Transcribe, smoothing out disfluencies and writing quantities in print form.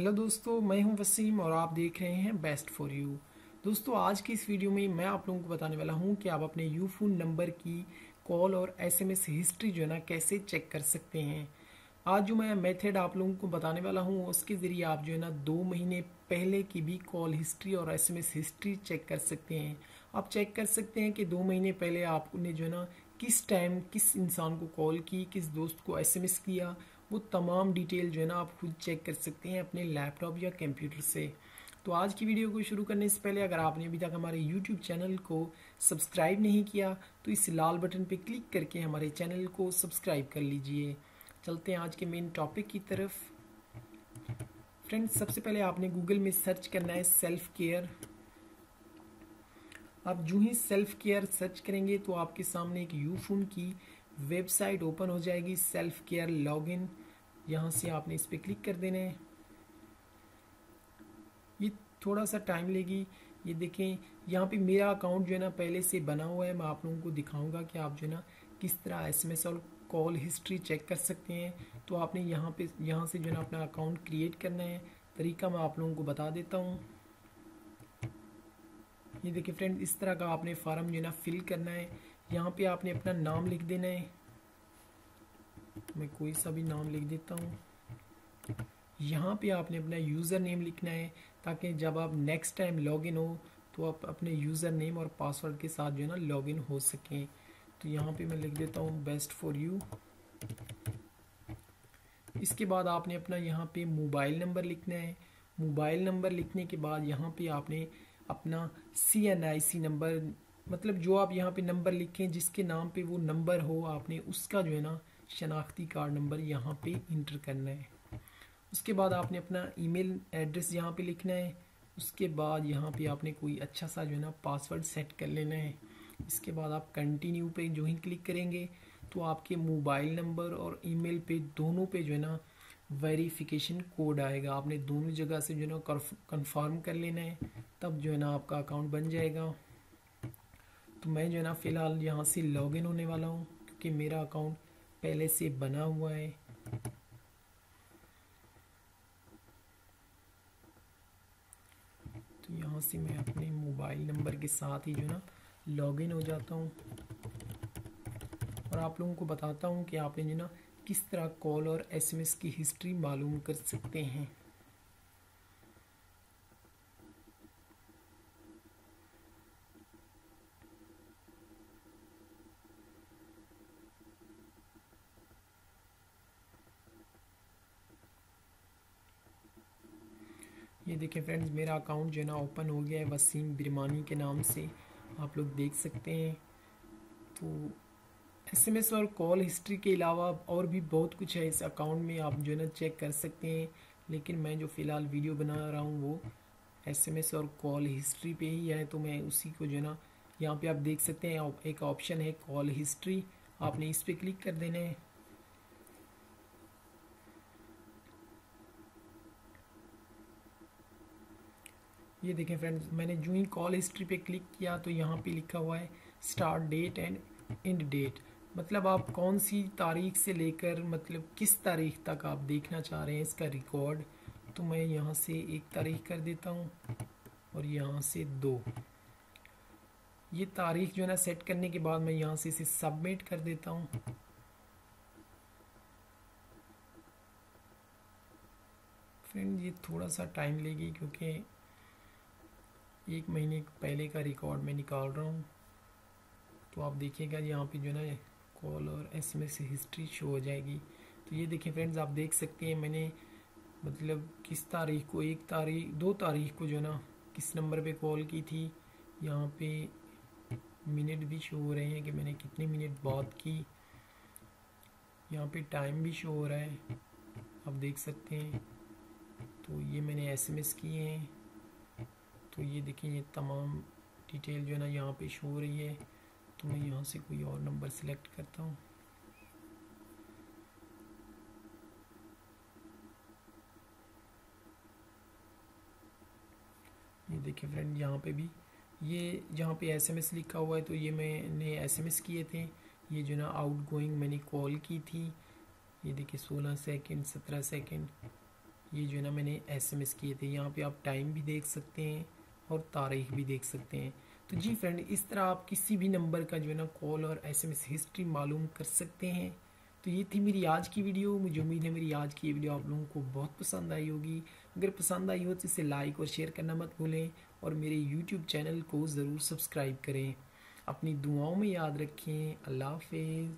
Hello दोस्तों, मैं हूं वसीम और आप देख रहे हैं बेस्ट फॉर यू। दोस्तों, आज की इस वीडियो में मैं आप लोगों को बताने वाला हूं कि आप अपने यू फोन नंबर की कॉल और एसएमएस हिस्ट्री जो है ना कैसे चेक कर सकते हैं। आज जो मैं मेथड आप लोगों को बताने वाला हूं उसके ज़रिए आप जो है ना 2 महीने पहले की भी कॉल हिस्ट्री और एसएमएस हिस्ट्री चेक कर सकते हैं। आप चेक कर सकते हैं कि 2 महीने पहले आपने जो है ना किस टाइम किस इंसान को कॉल की, किस दोस्त को एसएमएस किया, वो तमाम डिटेल जो है ना आप खुद चेक कर सकते हैं अपने लैपटॉप या कंप्यूटर से। तो आज की वीडियो को शुरू करने से पहले अगर आपने अभी तक हमारे YouTube चैनल को सब्सक्राइब नहीं किया तो इस लाल बटन पर क्लिक करके हमारे चैनल को सब्सक्राइब कर लीजिए। चलते हैं आज के मेन टॉपिक की तरफ। फ्रेंड्स, सबसे पहले आपने गूगल में सर्च करना है सेल्फ केयर। आप जो ही सेल्फ केयर सर्च करेंगे तो आपके सामने एक यूफोन की वेबसाइट ओपन हो जाएगी, सेल्फ केयर लॉगिन। यहाँ से आपने इस पर क्लिक कर देना है। ये थोड़ा सा टाइम लेगी। ये देखें, यहाँ पे मेरा अकाउंट जो है ना पहले से बना हुआ है। मैं आप लोगों को दिखाऊंगा कि आप जो है ना किस तरह एसएमएस और कॉल हिस्ट्री चेक कर सकते हैं। तो आपने यहाँ से जो है ना अपना अकाउंट क्रिएट करना है। तरीका मैं आप लोगों को बता देता हूँ। ये देखिए फ्रेंड, इस तरह का आपने फॉर्म जो है ना फिल करना है। यहाँ पे आपने अपना नाम लिख देना है। मैं कोई सा भी नाम लिख देता हूँ। यहाँ पे आपने अपना यूज़र नेम लिखना है ताकि जब आप नेक्स्ट टाइम लॉगिन हो तो आप अपने यूज़र नेम और पासवर्ड के साथ जो है ना लॉगिन हो सकें। तो यहाँ पे मैं लिख देता हूँ बेस्ट फॉर यू। इसके बाद आपने अपना यहाँ पे मोबाइल नंबर लिखना है। मोबाइल नंबर लिखने के बाद यहाँ पे आपने अपना CNIC नंबर, मतलब जो आप यहाँ पे नंबर लिखें जिसके नाम पे वो नंबर हो, आपने उसका जो है ना शनाख्ती कार्ड नंबर यहाँ पे इंटर करना है। उसके बाद आपने अपना ईमेल एड्रेस यहाँ पे लिखना है। उसके बाद यहाँ पे आपने कोई अच्छा सा जो है ना पासवर्ड सेट कर लेना है। इसके बाद आप कंटिन्यू पे जो ही क्लिक करेंगे तो आपके मोबाइल नंबर और ईमेल पे दोनों पे जो है ना वेरिफिकेशन कोड आएगा। आपने दोनों जगह से जो है ना कंफर्म कर लेना है, तब जो है ना आपका अकाउंट बन जाएगा। तो मैं जो है ना फ़िलहाल यहाँ से लॉगिन होने वाला हूँ क्योंकि मेरा अकाउंट पहले से बना हुआ है। तो यहाँ से मैं अपने मोबाइल नंबर के साथ ही जो है ना लॉगिन हो जाता हूँ और आप लोगों को बताता हूँ कि आपने जो ना किस तरह कॉल और एसएमएस की हिस्ट्री मालूम कर सकते हैं। ये देखिए फ्रेंड्स, मेरा अकाउंट जो है ना ओपन हो गया है वसीम बिरमानी के नाम से, आप लोग देख सकते हैं। तो एसएमएस और कॉल हिस्ट्री के अलावा और भी बहुत कुछ है इस अकाउंट में, आप जो है ना चेक कर सकते हैं। लेकिन मैं जो फ़िलहाल वीडियो बना रहा हूँ वो एसएमएस और कॉल हिस्ट्री पे ही है, तो मैं उसी को जो है ना यहाँ पे आप देख सकते हैं एक ऑप्शन है कॉल हिस्ट्री, आपने इस पर क्लिक कर देना है। ये देखें फ्रेंड्स, मैंने जो ही कॉल हिस्ट्री पे क्लिक किया तो यहाँ पे लिखा हुआ है start date end end date, मतलब आप कौन सी तारीख से लेकर मतलब किस तारीख तक आप देखना चाह रहे हैं इसका रिकॉर्ड। तो मैं यहाँ से 1 तारीख कर देता हूँ और यहाँ से 2। ये तारीख जो है ना सेट करने के बाद मैं यहाँ से इसे सबमिट कर देता हूँ। फ्रेंड, ये थोड़ा सा टाइम लेगी क्योंकि 1 महीने पहले का रिकॉर्ड मैं निकाल रहा हूँ। तो आप देखिएगा यहाँ पे जो है ना कॉल और एसएमएस हिस्ट्री शो हो जाएगी। तो ये देखिए फ्रेंड्स, आप देख सकते हैं मैंने मतलब किस तारीख को 2 तारीख को जो है ना किस नंबर पे कॉल की थी। यहाँ पे मिनट भी शो हो रहे हैं कि मैंने कितने मिनट बात की। यहाँ पे टाइम भी शो हो रहा है, आप देख सकते हैं। तो ये मैंने एसएमएस किए हैं। तो ये देखिए, ये तमाम डिटेल जो है ना यहाँ पे शो हो रही है। तो मैं यहाँ से कोई और नंबर सिलेक्ट करता हूँ। ये देखिए फ्रेंड, यहाँ पे भी ये जहाँ पे एसएमएस लिखा हुआ है तो ये मैंने एसएमएस किए थे। ये जो ना आउटगोइंग मैंने कॉल की थी। ये देखिए 16 सेकंड 17 सेकंड ये जो है ना मैंने SMS किए थे। यहाँ पे आप टाइम भी देख सकते हैं और तारीख भी देख सकते हैं। तो जी फ्रेंड, इस तरह आप किसी भी नंबर का जो है ना कॉल और SMS हिस्ट्री मालूम कर सकते हैं। तो ये थी मेरी आज की वीडियो। मुझे उम्मीद है मेरी आज की ये वीडियो आप लोगों को बहुत पसंद आई होगी। अगर पसंद आई हो तो इसे लाइक और शेयर करना मत भूलें और मेरे यूट्यूब चैनल को ज़रूर सब्सक्राइब करें। अपनी दुआओं में याद रखें। अल्लाह हाफिज़।